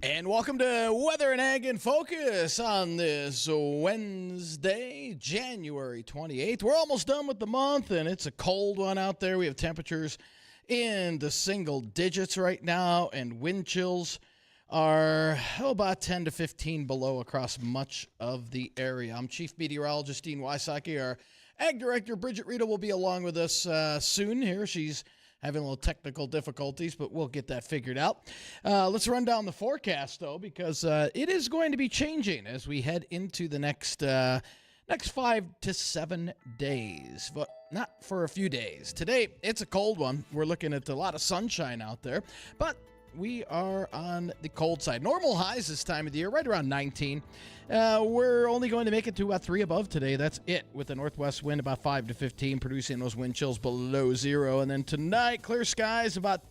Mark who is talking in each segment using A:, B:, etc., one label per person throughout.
A: And welcome to Weather and Ag in Focus on this Wednesday, January 28th. We're almost done with the month, and it's a cold one out there. We have temperatures in the single digits right now, and wind chills are about 10 to 15 below across much of the area. I'm Chief Meteorologist Dean Wysocki. Our Ag Director, Bridgette Readel, will be along with us soon here. She's having a little technical difficulties, but we'll get that figured out. Let's run down the forecast, though, because it is going to be changing as we head into the next 5 to 7 days, but not for a few days. Today, it's a cold one. We're looking at a lot of sunshine out there, but we are on the cold side. Normal highs this time of the year, right around 19. We're only going to make it to about 3 above today. That's it, with a northwest wind about 5 to 15, producing those wind chills below zero. And then tonight, clear skies about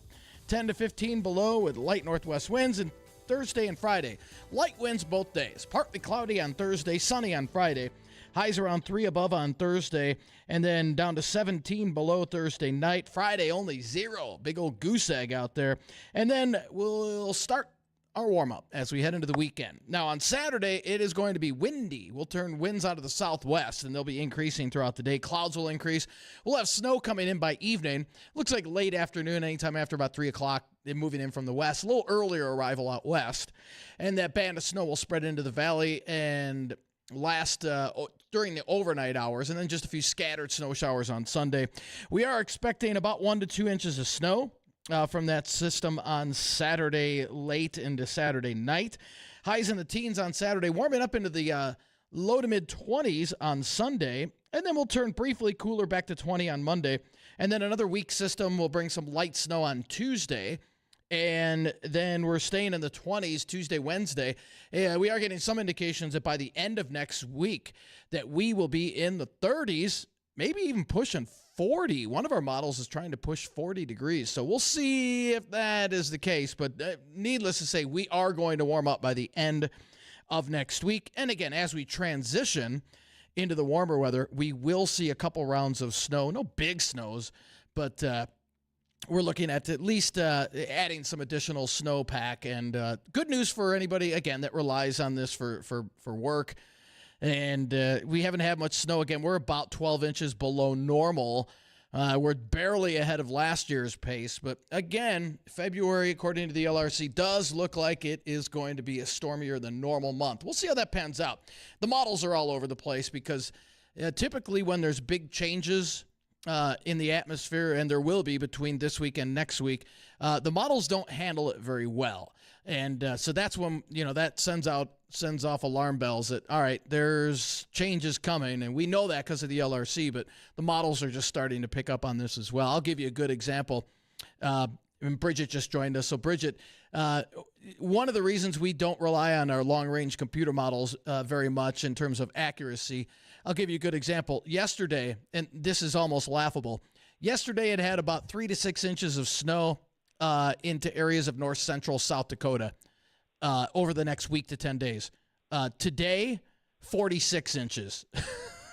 A: 10 to 15 below with light northwest winds. And Thursday and Friday, light winds both days. Partly cloudy on Thursday, sunny on Friday. Highs around 3 above on Thursday, and then down to 17 below Thursday night. Friday, only 0. Big old goose egg out there. And then we'll start our warm-up as we head into the weekend. Now, on Saturday, it is going to be windy. We'll turn winds out of the southwest, and they'll be increasing throughout the day. Clouds will increase. We'll have snow coming in by evening. Looks like late afternoon, anytime after about 3 o'clock, they're moving in from the west. A little earlier arrival out west. And that band of snow will spread into the valley and last during the overnight hours, and then just a few scattered snow showers on Sunday. We are expecting about 1 to 2 inches of snow from that system on Saturday late into Saturday night. Highs in the teens on Saturday, warming up into the low to mid 20s on Sunday, and then we'll turn briefly cooler back to 20 on Monday. And then another weak system will bring some light snow on Tuesday. And then we're staying in the 20s Tuesday, Wednesday. We are getting some indications that by the end of next week that we will be in the 30s, maybe even pushing 40. One of our models is trying to push 40 degrees. So we'll see if that is the case. But needless to say, we are going to warm up by the end of next week. And again, as we transition into the warmer weather, we will see a couple rounds of snow. No big snows, but we're looking at least adding some additional snowpack. And good news for anybody, again, that relies on this for work. And we haven't had much snow. Again, we're about 12 inches below normal. We're barely ahead of last year's pace. But again, February, according to the LRC, does look like it is going to be a stormier than normal month. We'll see how that pans out. The models are all over the place because typically when there's big changes in the atmosphere, and there will be between this week and next week, the models don't handle it very well. And so that's when, that sends off alarm bells that, all right, there's changes coming. And we know that because of the LRC, but the models are just starting to pick up on this as well. I'll give you a good example. And Bridgette just joined us. So Bridgette, one of the reasons we don't rely on our long-range computer models very much in terms of accuracy, I'll give you a good example. Yesterday, and this is almost laughable, yesterday it had about 3 to 6 inches of snow into areas of north central South Dakota over the next week to 10 days. Today, 46 inches.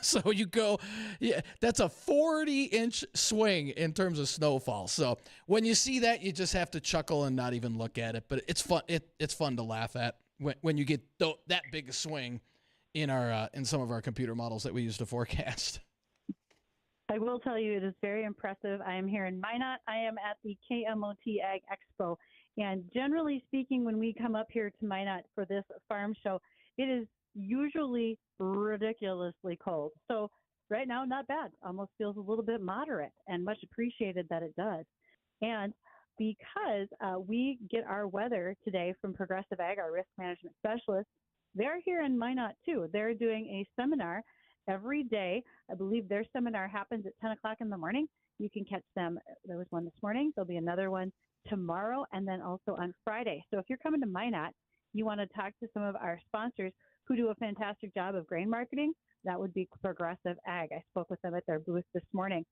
A: So you go, yeah, that's a 40-inch swing in terms of snowfall. So when you see that, you just have to chuckle and not even look at it. But it's fun. It's fun to laugh at when you get that big a swing in some of our computer models that we use to forecast.
B: I will tell you, it is very impressive. I am here in Minot. I am at the KMOT Ag Expo. And generally speaking, when we come up here to Minot for this farm show, it is usually ridiculously cold. So right now, not bad. Almost feels a little bit moderate, and much appreciated that it does. And because we get our weather today from Progressive Ag, our risk management specialists, they're here in Minot too. They're doing a seminar every day. I believe their seminar happens at 10 o'clock in the morning. You can catch them. There was one this morning. There'll be another one tomorrow, and then also on Friday. So if you're coming to Minot, you want to talk to some of our sponsors who do a fantastic job of grain marketing, that would be Progressive Ag. I spoke with them at their booth this morning.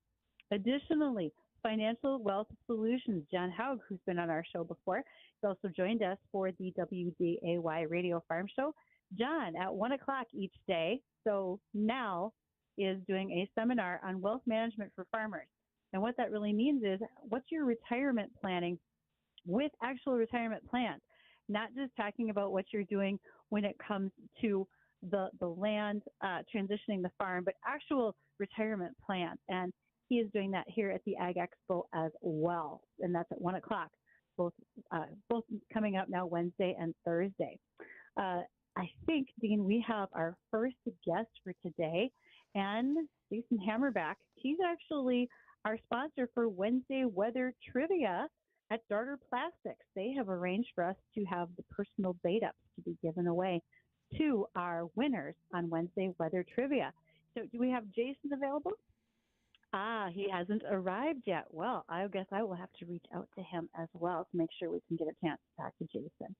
B: Additionally, Financial Wealth Solutions, John Haug, who's been on our show before, he's also joined us for the WDAY Radio Farm Show. John, at 1 o'clock each day, so now, is doing a seminar on wealth management for farmers. And what that really means is, what's your retirement planning with actual retirement plans? not just talking about what you're doing when it comes to the land, transitioning the farm, but actual retirement plans. And he is doing that here at the Ag Expo as well, and that's at 1 o'clock, both coming up now Wednesday and Thursday. I think, Dean, we have our first guest for today, and Jason Hammerback. He's actually our sponsor for Wednesday Weather Trivia at Darter Plastics. They have arranged for us to have the personal bait-ups to be given away to our winners on Wednesday Weather Trivia. So do we have Jason available? He hasn't arrived yet. Well, I guess I will have to reach out to him as well to make sure we can get a chance to talk to Jason.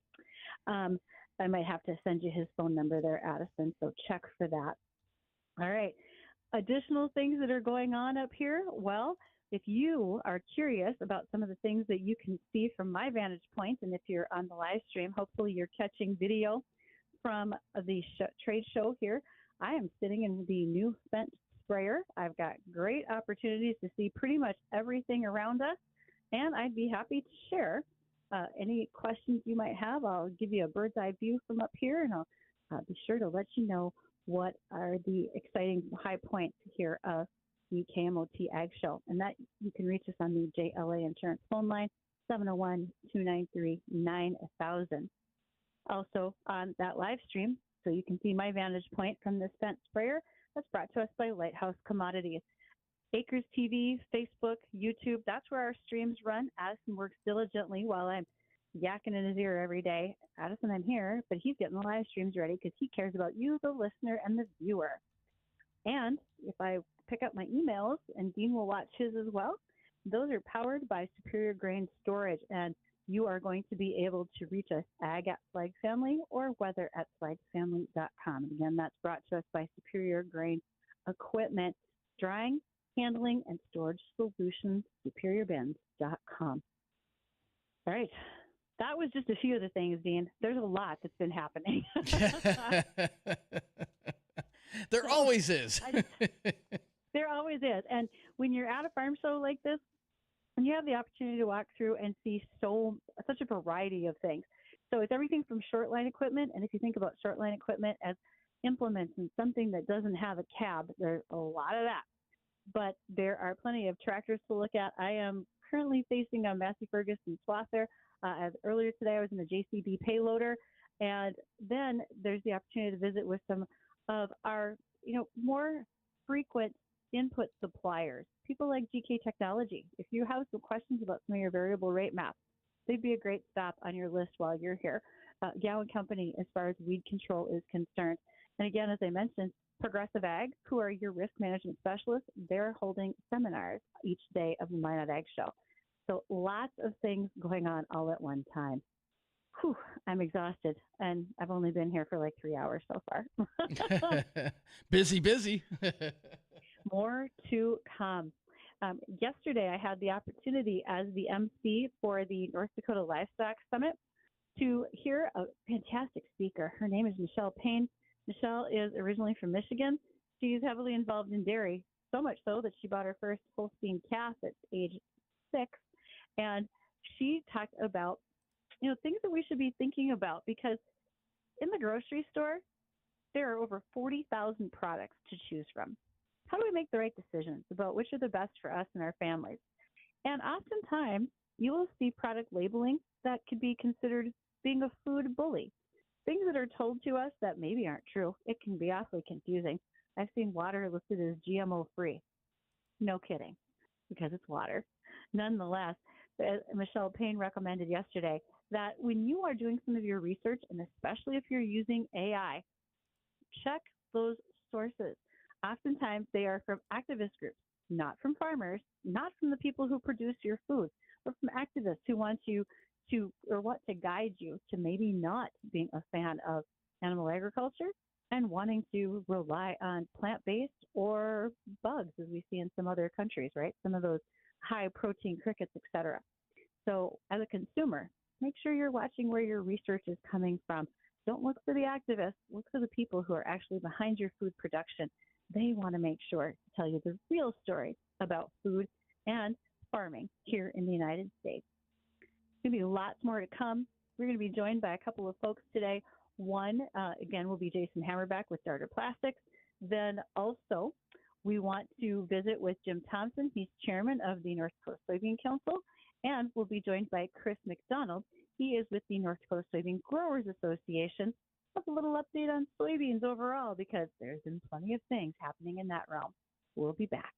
B: I might have to send you his phone number there, Addison, so check for that. All right. Additional things that are going on up here. Well, if you are curious about some of the things that you can see from my vantage point, and if you're on the live stream, hopefully you're catching video from the trade show here. I am sitting in the new Fendt sprayer. I've got great opportunities to see pretty much everything around us, and I'd be happy to share any questions you might have. I'll give you a bird's eye view from up here, and I'll be sure to let you know what are the exciting high points here of the KMOT Ag Show. And that you can reach us on the JLA Insurance phone line, 701-293-9000. Also on that live stream, so you can see my vantage point from this Fendt sprayer, that's brought to us by Lighthouse Commodities. Acres TV, Facebook, YouTube, that's where our streams run. Addison works diligently while I'm yakking in his ear every day. Addison, I'm here, but he's getting the live streams ready because he cares about you, the listener, and the viewer. And if I pick up my emails, and Dean will watch his as well, those are powered by Superior Grain Storage, and you are going to be able to reach us ag@flagfamily or weather@flagfamily.com. And again, that's brought to us by Superior Grain Equipment, drying, handling, and storage solutions, superiorbins.com. All right. That was just a few of the things, Dean. There's a lot that's been happening.
A: There always is.
B: There always is. And when you're at a farm show like this, and you have the opportunity to walk through and see such a variety of things. So it's everything from short line equipment. And if you think about short line equipment as implements and something that doesn't have a cab, there's a lot of that. But there are plenty of tractors to look at. I am currently facing a Massey Ferguson swath there. As earlier today, I was in a JCB payloader. And then there's the opportunity to visit with some of our, more frequent input suppliers, people like GK Technology. If you have some questions about some of your variable rate maps, they'd be a great stop on your list while you're here. Gowan Company, as far as weed control is concerned. And again, as I mentioned, Progressive Ag, who are your risk management specialists, they're holding seminars each day of the Minot Ag Show. So lots of things going on all at one time. Whew, I'm exhausted, and I've only been here for like 3 hours so far.
A: Busy.
B: More to come. Yesterday, I had the opportunity as the MC for the North Dakota Livestock Summit to hear a fantastic speaker. Her name is Michelle Payne. Michelle is originally from Michigan. She's heavily involved in dairy, so much so that she bought her first Holstein calf at age 6. And she talked about, things that we should be thinking about, because in the grocery store, there are over 40,000 products to choose from. How do we make the right decisions about which are the best for us and our families? And oftentimes, you will see product labeling that could be considered being a food bully. Things that are told to us that maybe aren't true. It can be awfully confusing. I've seen water listed as GMO-free. No kidding, because it's water. Nonetheless, Michelle Payne recommended yesterday that when you are doing some of your research, and especially if you're using AI, check those sources. Oftentimes, they are from activist groups, not from farmers, not from the people who produce your food, but from activists who want you to guide you to maybe not being a fan of animal agriculture and wanting to rely on plant-based or bugs, as we see in some other countries, right? Some of those high-protein crickets, et cetera. So as a consumer, make sure you're watching where your research is coming from. Don't look for the activists. Look for the people who are actually behind your food production. They want to make sure to tell you the real story about food and farming here in the United States. There's going to be lots more to come. We're going to be joined by a couple of folks today. One, again, will be Jason Hammerback with Darter Plastics. Then also, we want to visit with Jim Thompson. He's chairman of the North Dakota Soybean Council. And we'll be joined by Chris McDonald. He is with the North Dakota Soybean Growers Association. Have a little update on soybeans overall because there's been plenty of things happening in that realm. We'll be back.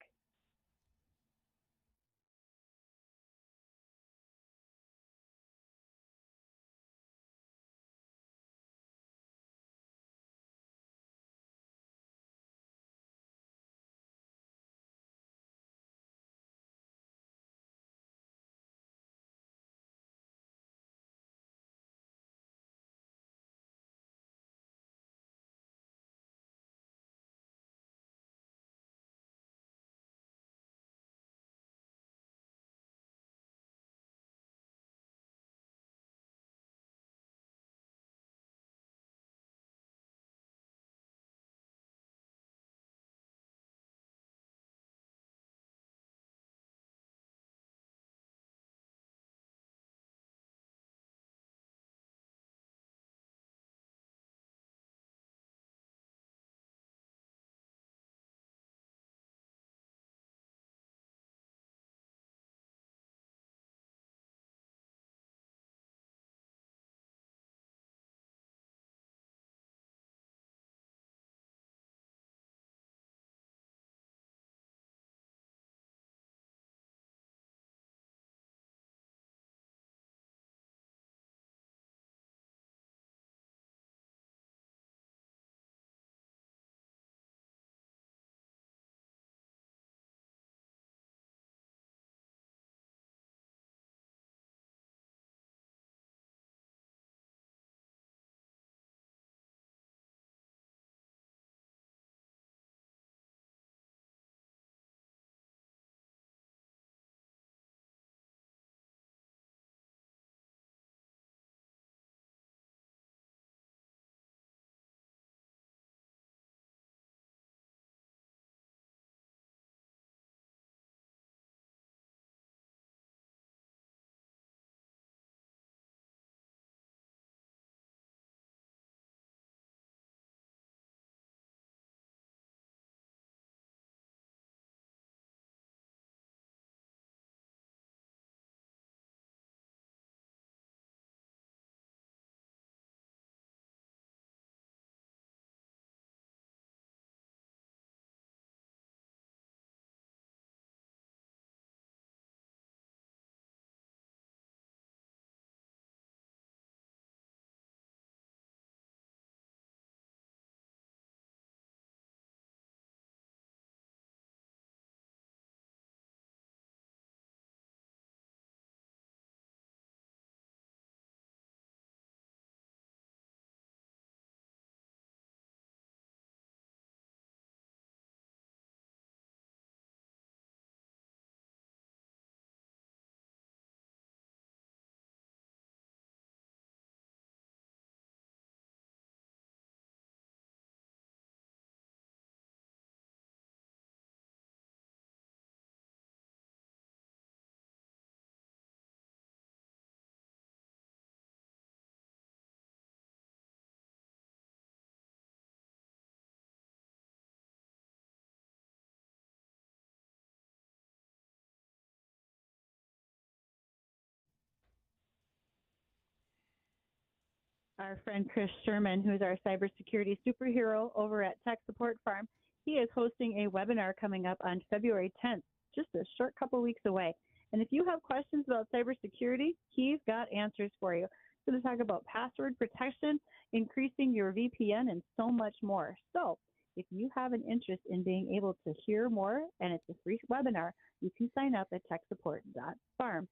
B: Our friend Chris Sherman, who's our cybersecurity superhero over at Tech Support Farm, he is hosting a webinar coming up on February 10th, just a short couple weeks away. And if you have questions about cybersecurity, he's got answers for you. He's going to talk about password protection, increasing your VPN, and so much more. So if you have an interest in being able to hear more, and it's a free webinar, you can sign up at techsupport.farm.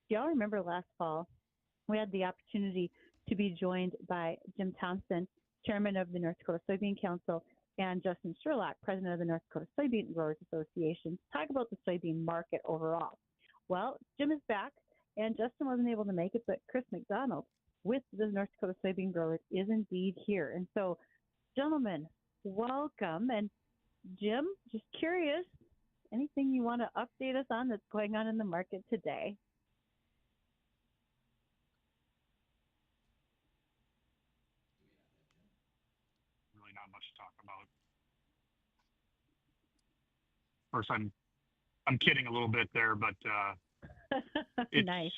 B: Do y'all remember last fall, we had the opportunity to be joined by Jim Thompson, chairman of the North Dakota Soybean Council, and Justin Sherlock, president of the North Dakota Soybean Growers Association, to talk about the soybean market overall. Well, Jim is back, and Justin wasn't able to make it, but Chris McDonald with the North Dakota Soybean Growers is indeed here. And so, gentlemen, welcome. And Jim, just curious, anything you want to update us on that's going on in the market today?
C: really not much to talk about. Of course, I'm kidding a little bit there, but
B: Nice.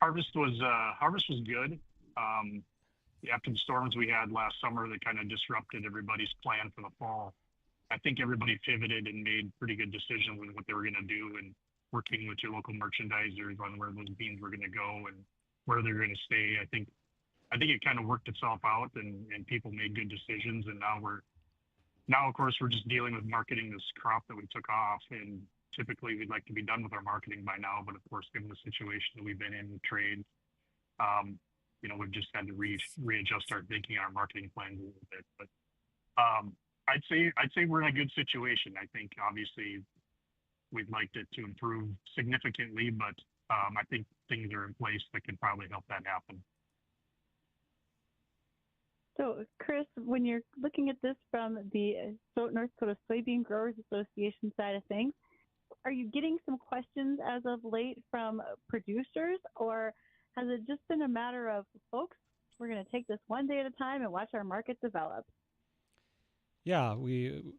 C: Harvest was good. After the storms we had last summer that kind of disrupted everybody's plan for the fall, I think everybody pivoted and made pretty good decisions on what they were going to do, and working with your local merchandisers on where those beans were going to go and where they're going to stay. I think it kind of worked itself out, and people made good decisions. And now of course we're just dealing with marketing this crop that we took off, and typically we'd like to be done with our marketing by now, but of course, given the situation that we've been in with trade, we've just had to readjust our thinking, our marketing plans a little bit. But I'd say we're in a good situation. I think obviously we'd like it to improve significantly, but I think things are in place that can probably help that happen.
B: So, Chris, when you're looking at this from the North Dakota Soybean Growers Association side of things, are you getting some questions as of late from producers, or has it just been a matter of, folks, we're going to take this one day at a time and watch our market develop?
D: Yeah, we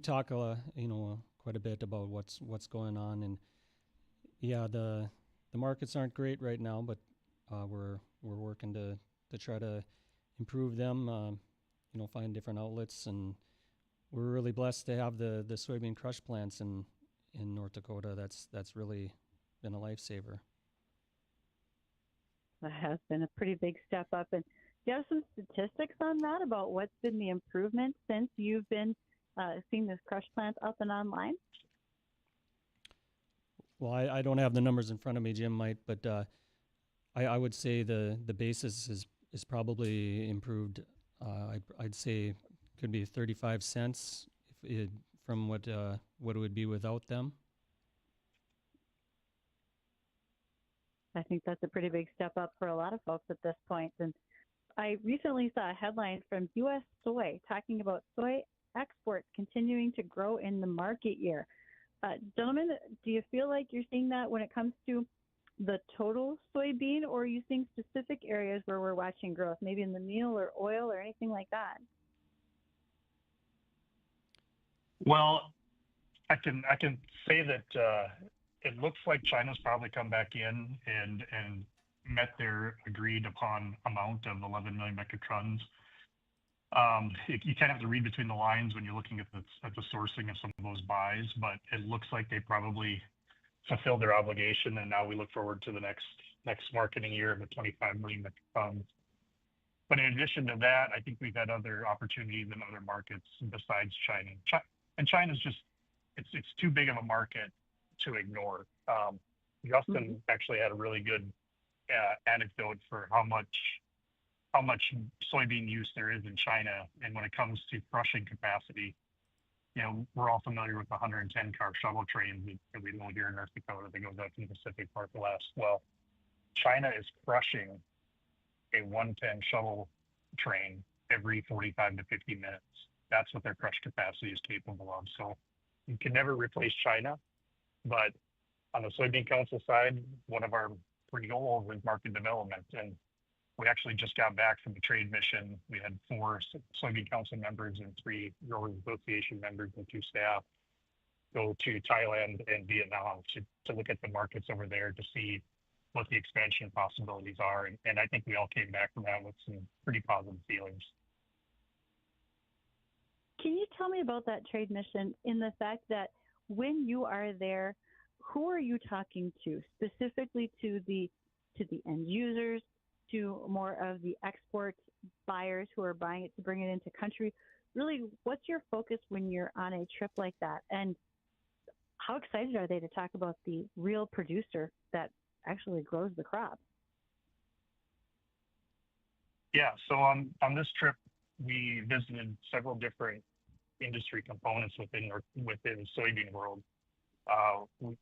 D: talk quite a bit about what's going on, and yeah, the markets aren't great right now, but we're working to try to improve them, find different outlets, and we're really blessed to have the soybean crush plants in North Dakota. That's really been a lifesaver.
B: That has been a pretty big step up. And do you have some statistics on that about what's been the improvement since you've been seeing this crush plant up and online?
D: Well, I don't have the numbers in front of me, Jim might, but I would say the basis is probably improved. I'd say could be 35 cents from what it would be without them.
B: I think that's a pretty big step up for a lot of folks at this point. And I recently saw a headline from U.S. Soy talking about soy exports continuing to grow in the market year. Gentlemen, do you feel like you're seeing that when it comes to the total soybean, or are you seeing specific areas where we're watching growth, maybe in the meal or oil or anything like that?
C: Well, I can say that it looks like China's probably come back in and met their agreed upon amount of 11 million metric tons. You kind of have to read between the lines when you're looking at the sourcing of some of those buys, but it looks like they probably fulfilled their obligation, and now we look forward to the next marketing year of the 25 million metric tons. But in addition to that, I think we've had other opportunities in other markets besides China. And China's just, it's too big of a market to ignore. Justin actually had a really good anecdote for how much soybean use there is in China. And when it comes to crushing capacity, we're all familiar with the 110 car shuttle trains that we know here in North Dakota that goes out to the Pacific Northwest. Well, China is crushing a 110 shuttle train every 45 to 50 minutes. That's what their crush capacity is capable of. So you can never replace China. But on the Soybean Council side, one of our goals is market development. And we actually just got back from the trade mission. We had 4 Soybean Council members and 3 Growers Association members and 2 staff go to Thailand and Vietnam to look at the markets over there to see what the expansion possibilities are. And I think we all came back from that with some pretty positive feelings.
B: Can you tell me about that trade mission in the fact that when you are there, who are you talking to, specifically to the end users, to more of the export buyers who are buying it to bring it into country? Really, what's your focus when you're on a trip like that? And how excited are they to talk about the real producer that actually grows the crop?
C: Yeah, so on this trip, we visited several different industry components within soybean world.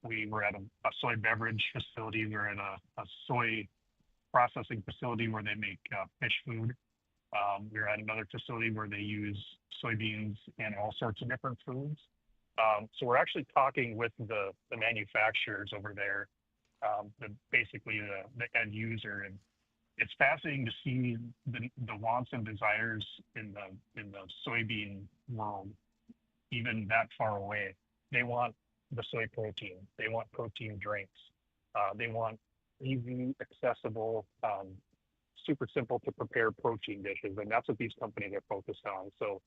C: We were at a soy beverage facility. We were at a soy processing facility where they make fish food. We were at another facility where they use soybeans in all sorts of different foods. So we're actually talking with the manufacturers over there, basically the end user. And it's fascinating to see the wants and desires in the soybean world, even that far away. They want the soy protein. They want protein drinks. They want easy, accessible, super simple to prepare protein dishes, and that's what these companies are focused on. So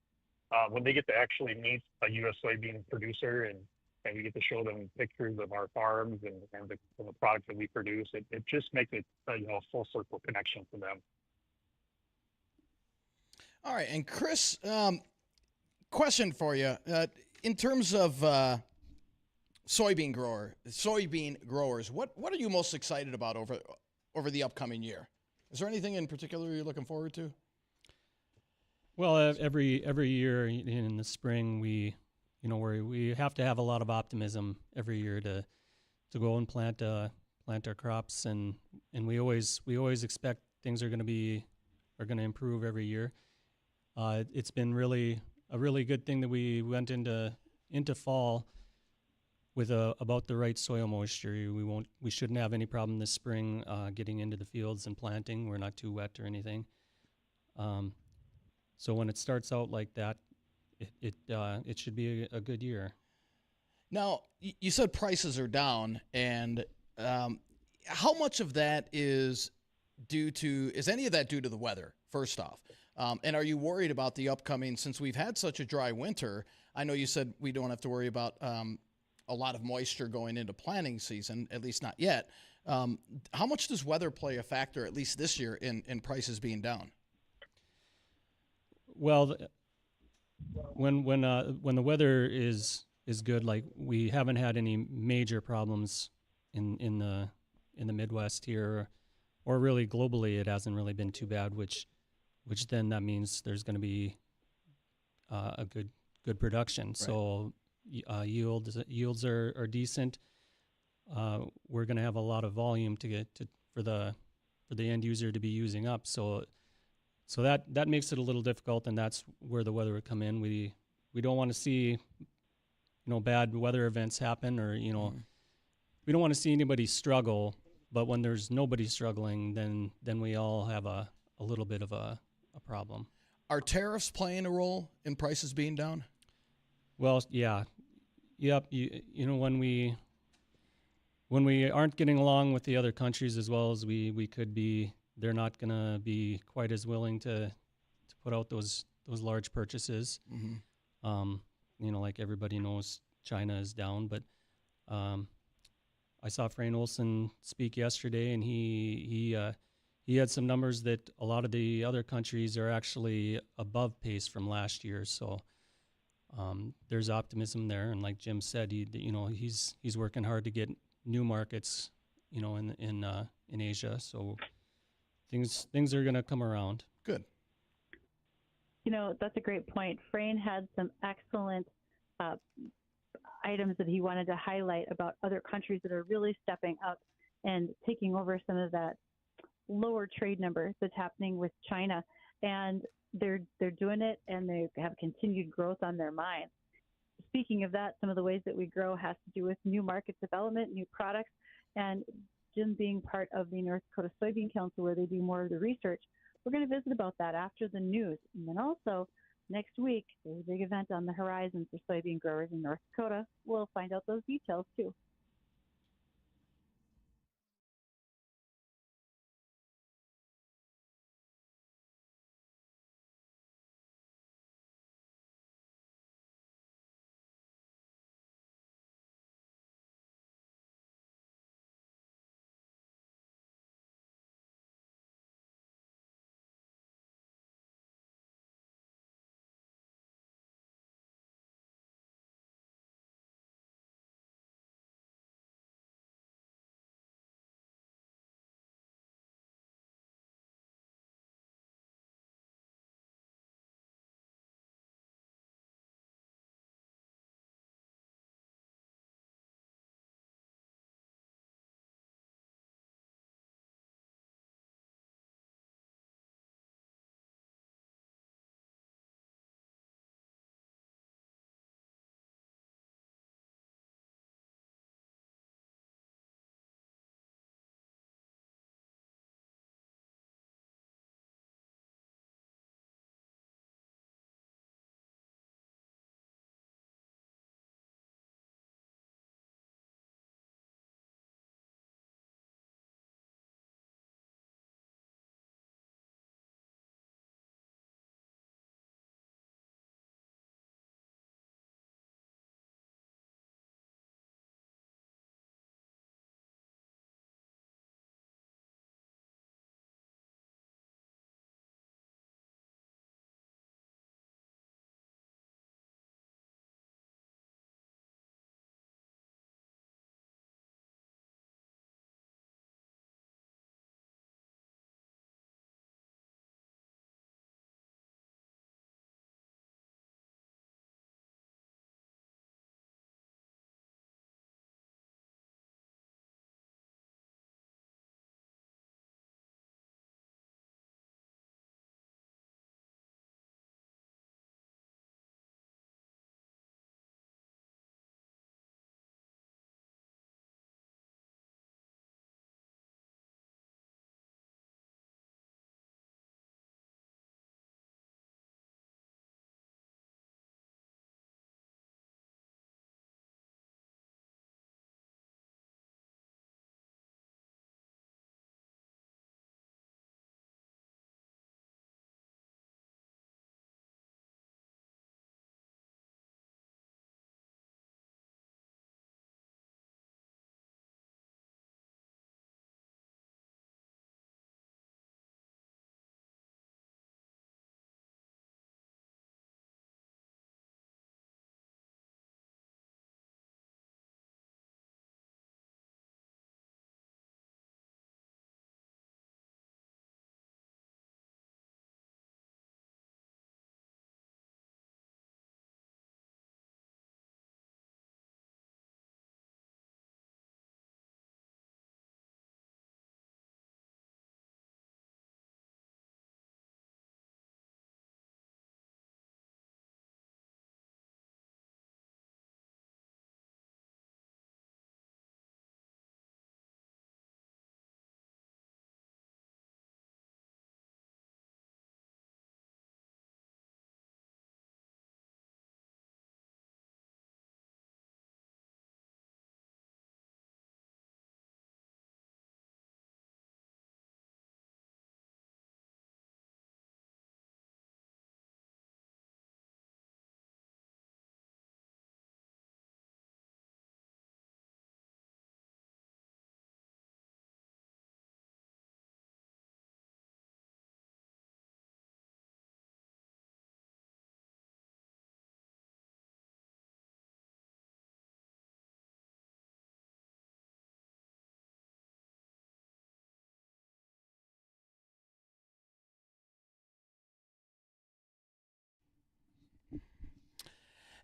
C: when they get to actually meet a U.S. soybean producer and we get to show them pictures of our farms and the products that we produce, it just makes it a full circle connection for them.
A: All right, and Chris, question for you. In terms of soybean growers, what are you most excited about over the upcoming year? Is there anything in particular you're looking forward to?
D: Well, every year in the spring, we have to have a lot of optimism every year to go and plant our crops, and we always expect things are going to improve every year. It's been a really good thing that we went into fall with about the right soil moisture. We shouldn't have any problem this spring getting into the fields and planting. We're not too wet or anything. So when it starts out like that, it should be a good year.
A: Now, you said prices are down, and how much of that is any of that due to the weather, first off? And are you worried about the upcoming, since we've had such a dry winter? I know you said we don't have to worry about a lot of moisture going into planting season, at least not yet. How much does weather play a factor, at least this year, in prices being down?
D: Well, when the weather is good, like we haven't had any major problems in the Midwest here, or really globally, it hasn't really been too bad. Which then that means there's going to be a good production. Right. So yields are decent. We're going to have a lot of volume for the end user to be using up. So that makes it a little difficult, and that's where the weather would come in. We don't want to see, bad weather events happen, or we don't want to see anybody struggle. But when there's nobody struggling, then we all have a little bit of a problem.
A: Are tariffs playing a role in prices being down?
D: Well, yeah, yep. When we aren't getting along with the other countries as well as we could be, they're not going to be quite as willing to put out those large purchases. Mm-hmm. Like everybody knows, China is down. But I saw Frayne Olson speak yesterday, and he had some numbers that a lot of the other countries are actually above pace from last year. So there's optimism there. And like Jim said, he's working hard to get new markets, in Asia. So things are going to come around.
A: Good.
B: That's a great point. Frayne had some excellent items that he wanted to highlight about other countries that are really stepping up and taking over some of that lower trade number that's happening with China. And they're doing it, and they have continued growth on their minds. Speaking of that, some of the ways that we grow has to do with new market development, new products, and Jim being part of the North Dakota Soybean Council, where they do more of the research. We're going to visit about that after the news. And then also next week, there's a big event on the horizon for soybean growers in North Dakota. We'll find out those details too.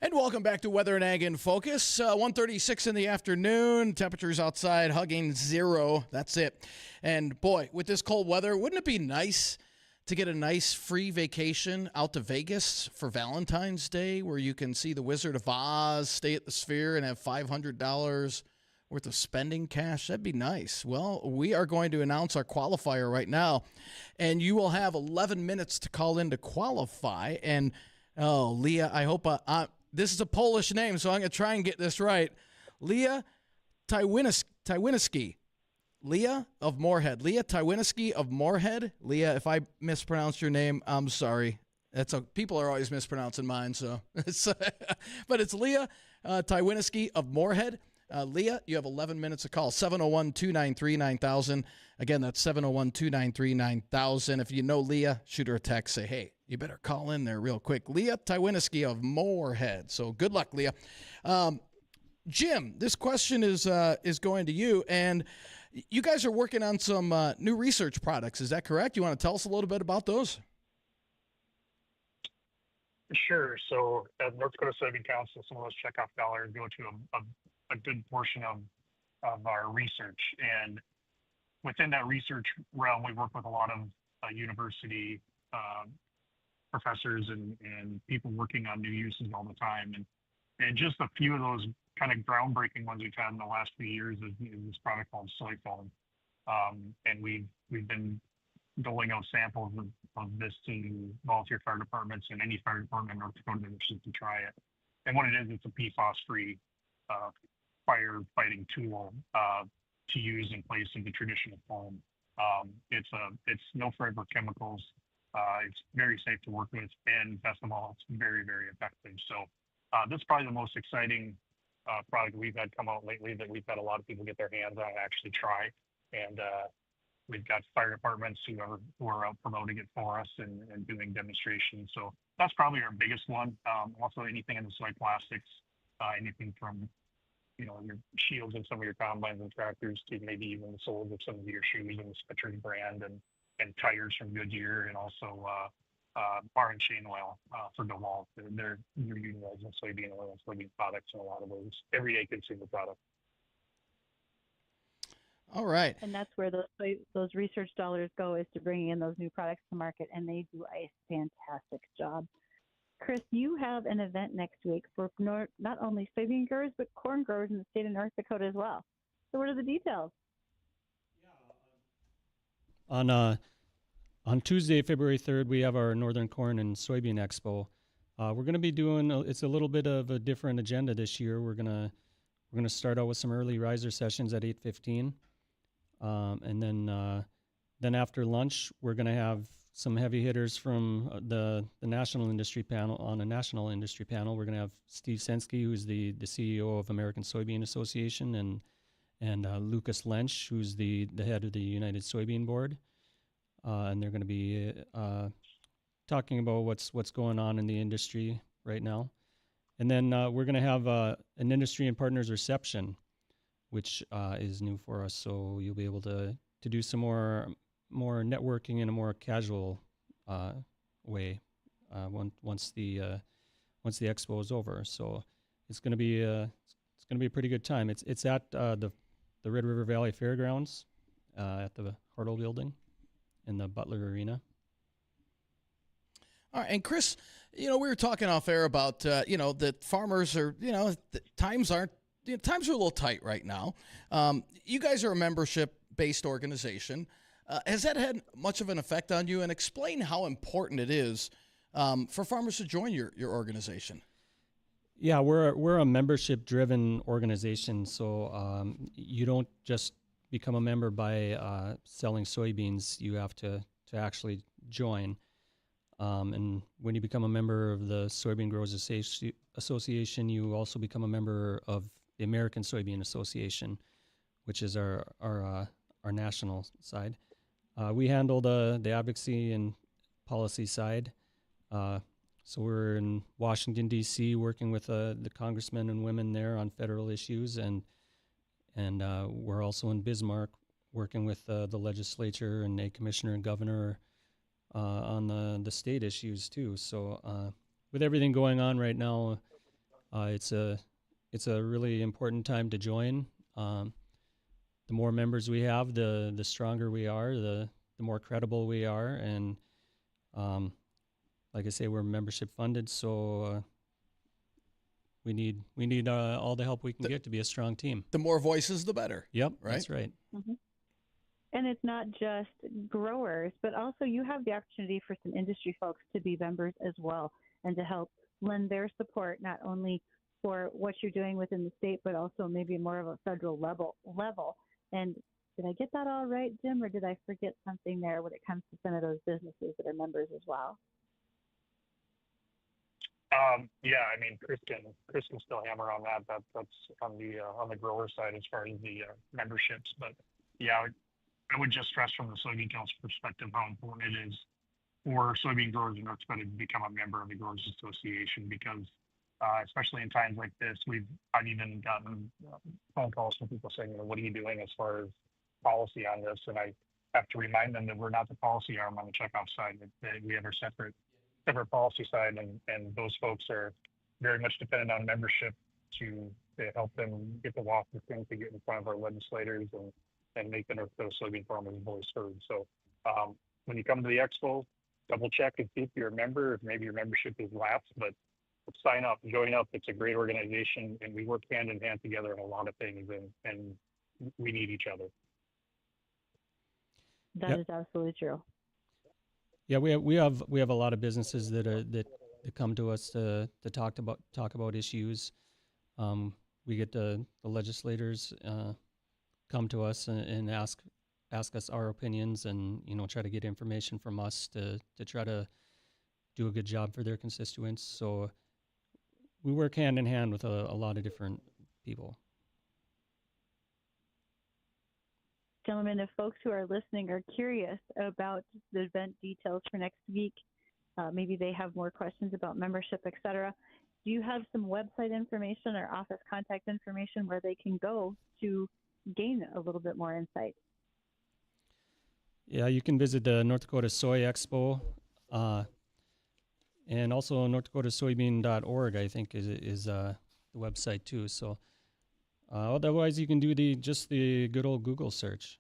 A: And welcome back to Weather and Ag in Focus. 1:36 in the afternoon. Temperatures outside hugging 0. That's it. And boy, with this cold weather, wouldn't it be nice to get a nice free vacation out to Vegas for Valentine's Day, where you can see the Wizard of Oz, stay at the Sphere, and have $500 worth of spending cash? That'd be nice. Well, we are going to announce our qualifier right now, and you will have 11 minutes to call in to qualify. And oh, Leah, I hope this is a Polish name, so I'm going to try and get this right. Leah Tywinski. Leah of Moorhead. Leah Tywinski of Moorhead. Leah, if I mispronounced your name, I'm sorry. People are always mispronouncing mine, so but it's Leah Tywinski of Moorhead. Leah, you have 11 minutes to call. 701-293-9000. Again, that's 701-293-9000. If you know Leah, shoot her a text. Say, hey, you better call in there real quick. Leah Tywinski of Moorhead. So good luck, Leah. Jim, this question is going to you, and you guys are working on some new research products. Is that correct? You want to tell us a little bit about those?
C: Sure. So at North Dakota Soybean Council, some of those checkoff dollars go to a good portion of our research. And within that research realm, we work with a lot of university professors and people working on new uses all the time. And just a few of those kind of groundbreaking ones we've had in the last few years is this product called soy foam. And we've been doling out samples of this to volunteer fire departments and any fire department in North Dakota that wishes to try it. And what it is, it's a PFAS-free firefighting tool to use in place of the traditional foam. It's no forever chemicals. It's very safe to work with, and best of all, it's very, very effective. So this is probably the most exciting product we've had come out lately that we've had a lot of people get their hands on and actually try. And we've got fire departments who are out promoting it for us and doing demonstrations. So that's probably our biggest one. Also, anything in the soy plastics, anything from your shields in some of your combines and tractors to maybe even the soles of some of your shoes in the Spectrum brand, and tires from Goodyear, and also bar and chain oil for DeWalt. They're utilizing soybean oil and soybean products in a lot of ways. Everyday consumer product.
A: All right.
B: And that's where those research dollars go, is to bringing in those new products to market, and they do a fantastic job. Chris, you have an event next week for not only soybean growers, but corn growers in the state of North Dakota as well. So what are the details?
D: On Tuesday, February 3rd, we have our Northern Corn and Soybean Expo. We're going to be doing it's a little bit of a different agenda this year. We're gonna start out with some early riser sessions at 8:15, and then after lunch, we're going to have some heavy hitters from the national industry panel. On a national industry panel, we're going to have Steve Sensky, who's the CEO of American Soybean Association, and Lucas Lensch, who's the head of the United Soybean Board. And they're going to be talking about what's going on in the industry right now. And then we're going to have an industry and partners reception, which is new for us. So you'll be able to do some more networking in a more casual way once the expo is over. So it's going to be a pretty good time. It's at the Red River Valley Fairgrounds at the Readel building in the Butler Arena.
A: All right, and Chris, we were talking off air about that farmers are times are a little tight right now. You guys are a membership-based organization. Has that had much of an effect on you? And explain how important it is for farmers to join your organization.
D: Yeah, we're a membership-driven organization, so you don't just become a member by selling soybeans. You have to actually join. And when you become a member of the Soybean Growers Association, you also become a member of the American Soybean Association, which is our national side. We handle the advocacy and policy side. So we're in Washington, D.C., working with the congressmen and women there on federal issues, and we're also in Bismarck working with the legislature and a commissioner and governor on the state issues too. So with everything going on right now It's a really important time to join. The more members we have, the stronger we are, the more credible we are, and like I say, we're membership funded, so we need all the help we can get to be a strong team.
A: The more voices, the better.
D: Yep,
A: right?
D: That's right.
B: Mm-hmm. And it's not just growers, but also you have the opportunity for some industry folks to be members as well and to help lend their support, not only for what you're doing within the state, but also maybe more of a federal level. And did I get that all right, Jim, or did I forget something there when it comes to some of those businesses that are members as well?
C: Yeah, I mean, Chris can still hammer on that. That's on the grower side as far as the memberships. But yeah, I would just stress from the Soybean Council perspective how important it is for soybean growers in North Dakota to become a member of the Growers Association, because especially in times like this, I've even gotten phone calls from people saying, what are you doing as far as policy on this? And I have to remind them that we're not the policy arm on the checkoff side, that we have our separate policy side, and those folks are very much dependent on membership to help them get the walk of things, to get in front of our legislators and make the North Dakota soybean farmers' voice heard. So when you come to the expo, double check and see if you're a member, if maybe your membership is lapsed, but sign up, join up. It's a great organization, and we work hand in hand together on a lot of things, and we need each other.
B: That is absolutely true.
D: Yeah, we have a lot of businesses that come to us to talk about issues. We get the legislators come to us and ask us our opinions, and try to get information from us to try to do a good job for their constituents. So we work hand in hand with a lot of different people.
B: Gentlemen, if folks who are listening are curious about the event details for next week, maybe they have more questions about membership, etc., do you have some website information or office contact information where they can go to gain a little bit more insight?
D: Yeah, you can visit the North Dakota Soy Expo, and also NorthDakotaSoybean.org, I think, is the website too. So otherwise, you can do the good old Google search.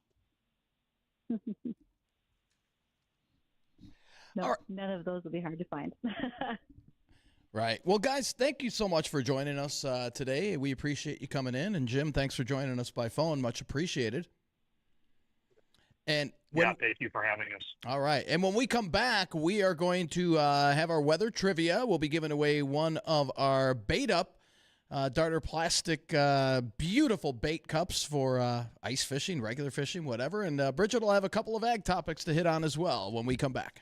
B: No, none of those will be hard to find.
A: Right. Well, guys, thank you so much for joining us today. We appreciate you coming in. And Jim, thanks for joining us by phone. Much appreciated. And
C: thank you for having us.
A: All right. And when we come back, we are going to have our weather trivia. We'll be giving away one of our bait up Darter plastic beautiful bait cups for ice fishing, regular fishing, whatever. And Bridgette will have a couple of ag topics to hit on as well when we come back.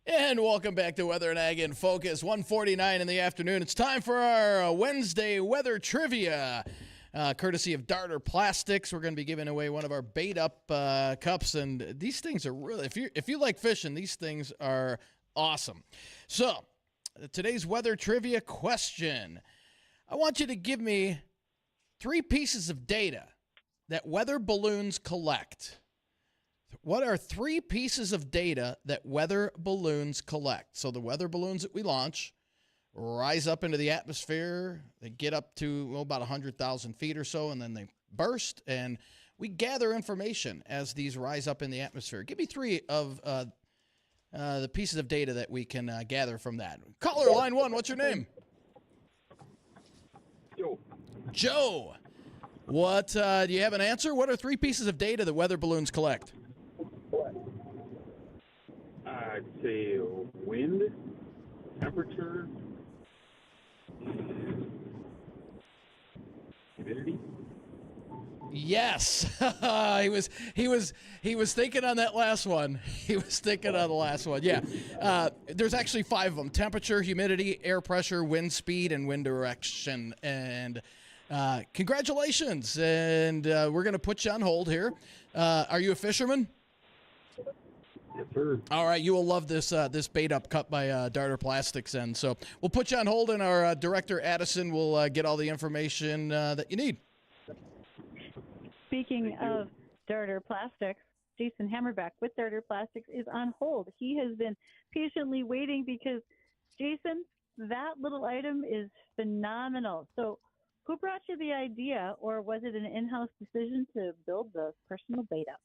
A: And welcome back to Weather and Ag in Focus, 1:49 in the afternoon. It's time for our Wednesday weather trivia, courtesy of Darter Plastics. We're going to be giving away one of our bait-up cups, and these things are really, if you like fishing, these things are awesome. So, today's weather trivia question. I want you to give me 3 pieces of data that weather balloons collect. What are 3 pieces of data that weather balloons collect? So the weather balloons that we launch rise up into the atmosphere. They get up to about 100,000 feet or so, and then they burst. And we gather information as these rise up in the atmosphere. Give me 3 of the pieces of data that we can gather from that. Caller, line 1, what's your name?
E: Joe.
A: Joe. What, do you have an answer? What are 3 pieces of data that weather balloons collect?
E: I'd say wind, temperature, and humidity.
A: Yes, he was thinking on that last one. He was thinking on the last one. Yeah, there's actually 5 of them: temperature, humidity, air pressure, wind speed, and wind direction. And congratulations! And we're gonna put you on hold here. Are you a fisherman?
E: Yes, sir.
A: All right, you will love this this bait up cup by Darter Plastics, and so we'll put you on hold, and our director Addison will get all the information that you need.
B: Speaking of Darter Plastics, Jason Hammerback with Darter Plastics is on hold. He has been patiently waiting because, Jason, that little item is phenomenal. So who brought you the idea, or was it an in-house decision to build the personal bait up?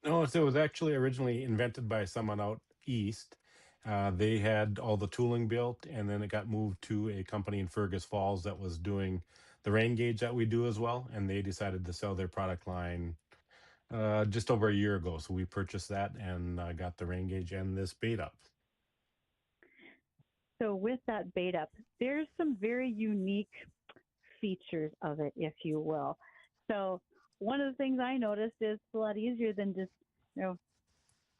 F: No, so it was actually originally invented by someone out east. They had all the tooling built, and then it got moved to a company in Fergus Falls that was doing the rain gauge that we do as well. And they decided to sell their product line just over a year ago. So we purchased that and got the rain gauge and this bait up.
B: So with that bait up, there's some very unique features of it, if you will. So one of the things I noticed is it's a lot easier than just,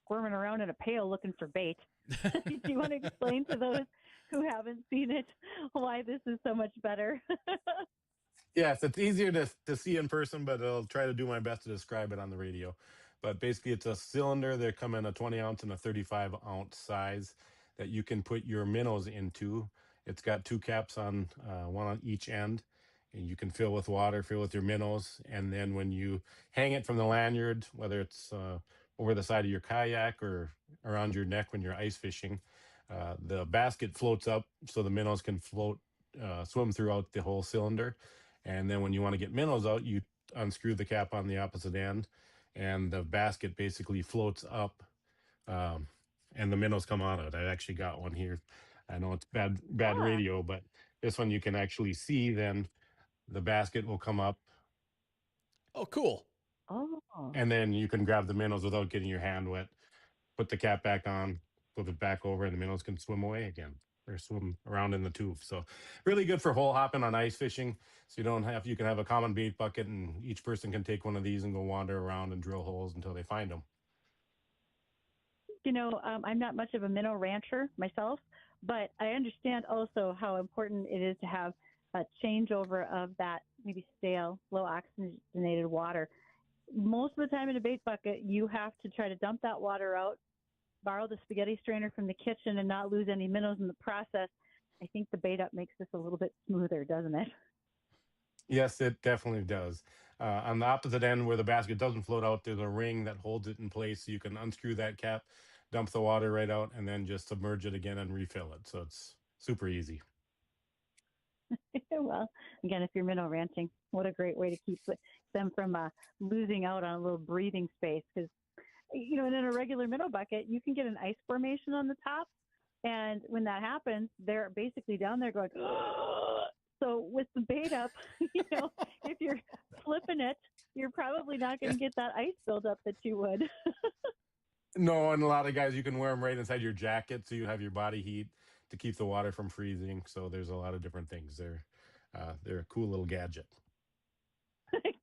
B: squirming around in a pail looking for bait. Do you want to explain to those who haven't seen it why this is so much better?
F: Yes, it's easier to see in person, but I'll try to do my best to describe it on the radio. But basically, it's a cylinder. They come in a 20-ounce and a 35-ounce size that you can put your minnows into. It's got 2 caps on, one on each end, and you can fill with water, fill with your minnows. And then when you hang it from the lanyard, whether it's over the side of your kayak or around your neck when you're ice fishing, the basket floats up so the minnows can swim throughout the whole cylinder. And then when you want to get minnows out, you unscrew the cap on the opposite end, and the basket basically floats up, and the minnows come on it. I actually got one here. I know it's bad radio, but this one you can actually see. Then the basket will come up.
A: Oh, cool.
B: Oh.
F: And then you can grab the minnows without getting your hand wet, put the cap back on, flip it back over, and the minnows can swim away again or swim around in the tube. So really good for hole hopping on ice fishing. So you can have a common bait bucket, and each person can take one of these and go wander around and drill holes until they find them.
B: I'm not much of a minnow rancher myself, but I understand also how important it is to have a changeover of that maybe stale, low oxygenated water. Most of the time in a bait bucket, you have to try to dump that water out, borrow the spaghetti strainer from the kitchen, and not lose any minnows in the process. I think the bait up makes this a little bit smoother, doesn't it?
F: Yes, it definitely does. On the opposite end where the basket doesn't float out, there's a ring that holds it in place. So you can unscrew that cap, dump the water right out, and then just submerge it again and refill it. So it's super easy.
B: Well, again, if you're minnow ranching, what a great way to keep them from losing out on a little breathing space. Because, in a regular minnow bucket, you can get an ice formation on the top. And when that happens, they're basically down there going, so with the bait up, if you're flipping it, you're probably not going to get that ice buildup that you would.
F: No, and a lot of guys, you can wear them right inside your jacket, so you have your body heat to keep the water from freezing. So there's a lot of different things. They're a cool little gadget.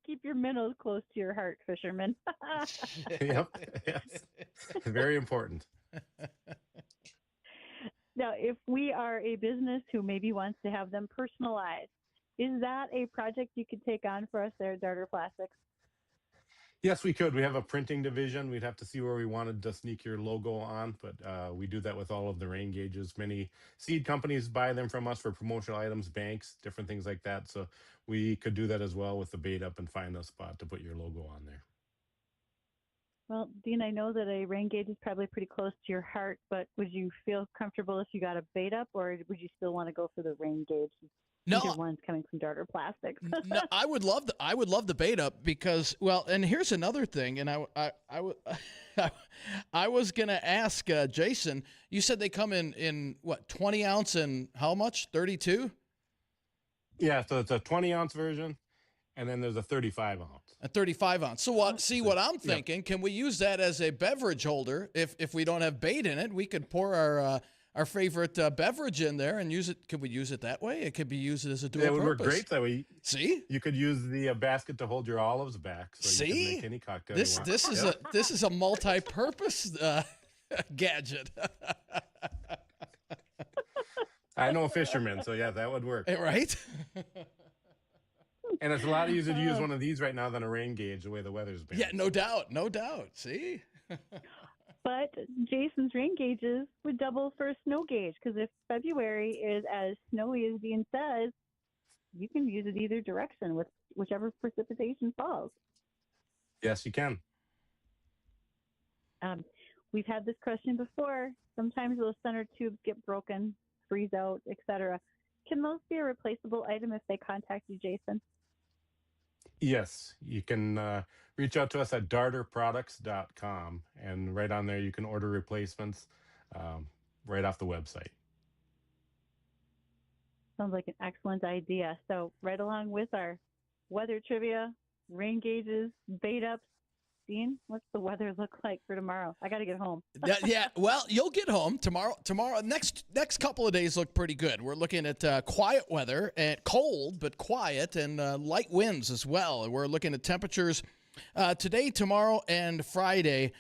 B: Keep your minnows close to your heart, fisherman.
F: Yep. Yes. Very important.
B: Now, if we are a business who maybe wants to have them personalized, is that a project you could take on for us there at Darter Plastics?
F: Yes, we could. We have a printing division. We'd have to see where we wanted to sneak your logo on, but we do that with all of the rain gauges. Many seed companies buy them from us for promotional items, banks, different things like that. So we could do that as well with the bait up and find a spot to put your logo on there.
B: Well, Dean, I know that a rain gauge is probably pretty close to your heart, but would you feel comfortable if you got a bait up, or would you still want to go for the rain gauge?
A: No,
B: Either one's coming from Darter Plastics.
A: no, I would love the bait up because, well, and here's another thing, and I was gonna ask Jason. You said they come in what, 20 ounce and how much? 32?
F: Yeah, so it's a 20-ounce version, and then there's a 35 ounce.
A: A 35 ounce. So what? See what I'm thinking? Yep. Can we use that as a beverage holder? If we don't have bait in it, we could pour our favorite beverage in there and use it. Could we use it that way? It could be used as a dual purpose.
F: It would work great that way.
A: See?
F: You could use the basket to hold your olives back. So you can make any cocktail you want.
A: This is a multi-purpose gadget.
F: I know a fisherman, so yeah, that would work.
A: Right?
F: And it's a lot easier to use one of these right now than a rain gauge, the way the weather's been.
A: Yeah, no doubt. See?
B: But Jason's rain gauges would double for a snow gauge, because if February is as snowy as Dean says, you can use it either direction with whichever precipitation falls.
F: Yes, you can.
B: We've had this question before. Sometimes those center tubes get broken, freeze out, etc. Can those be a replaceable item if they contact you, Jason?
F: Yes, you can reach out to us at darterproducts.com, and right on there you can order replacements right off the website.
B: Sounds like an excellent idea. So right along with our weather trivia, rain gauges, bait ups, Dean, what's the weather look like for tomorrow? I got to get home.
A: Yeah, well, you'll get home tomorrow. Next couple of days look pretty good. We're looking at quiet weather, and cold but quiet, and light winds as well. We're looking at temperatures today, tomorrow, and Friday.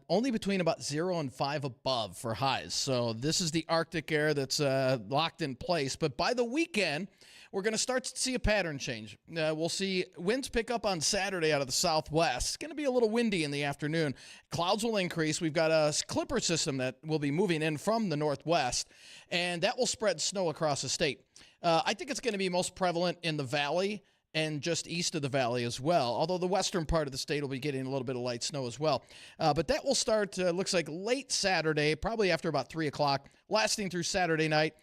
A: Only between about 0 and 5 above for highs. So this is the Arctic air that's locked in place. But by the weekend, we're going to start to see a pattern change. We'll see winds pick up on Saturday out of the southwest. It's going to be a little windy in the afternoon. Clouds will increase. We've got a clipper system that will be moving in from the northwest, and that will spread snow across the state. I think it's going to be most prevalent in the valley and just east of the valley as well, although the western part of the state will be getting a little bit of light snow as well. But that will start, looks like late Saturday, probably after about 3 o'clock, lasting through Saturday night.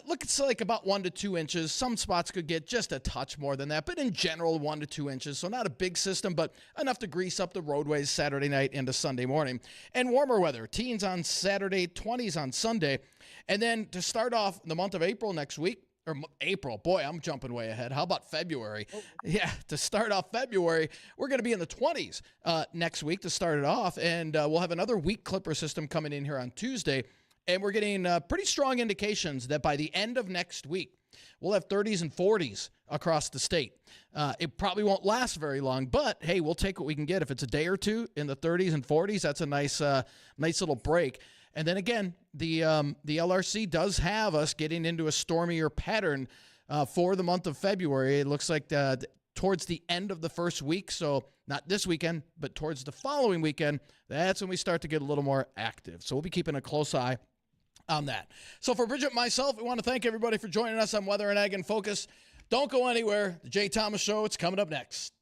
A: Looks like about 1 to 2 inches. Some spots could get just a touch more than that, but in general, 1 to 2 inches. So not a big system, but enough to grease up the roadways Saturday night into Sunday morning. And warmer weather, teens on Saturday, 20s on Sunday. And then to start off the month of April next week, or April, boy, I'm jumping way ahead. How about February? Oh. Yeah, to start off February, we're going to be in the 20s next week to start it off, and we'll have another weak clipper system coming in here on Tuesday, and we're getting pretty strong indications that by the end of next week, we'll have 30s and 40s across the state. It probably won't last very long, but hey, we'll take what we can get. If it's a day or two in the 30s and 40s, that's a nice little break. And then again, the LRC does have us getting into a stormier pattern for the month of February. It looks like towards the end of the first week, so not this weekend, but towards the following weekend, that's when we start to get a little more active. So we'll be keeping a close eye on that. So for Bridgette and myself, we want to thank everybody for joining us on Weather and Ag in Focus. Don't go anywhere. The Jay Thomas Show, it's coming up next.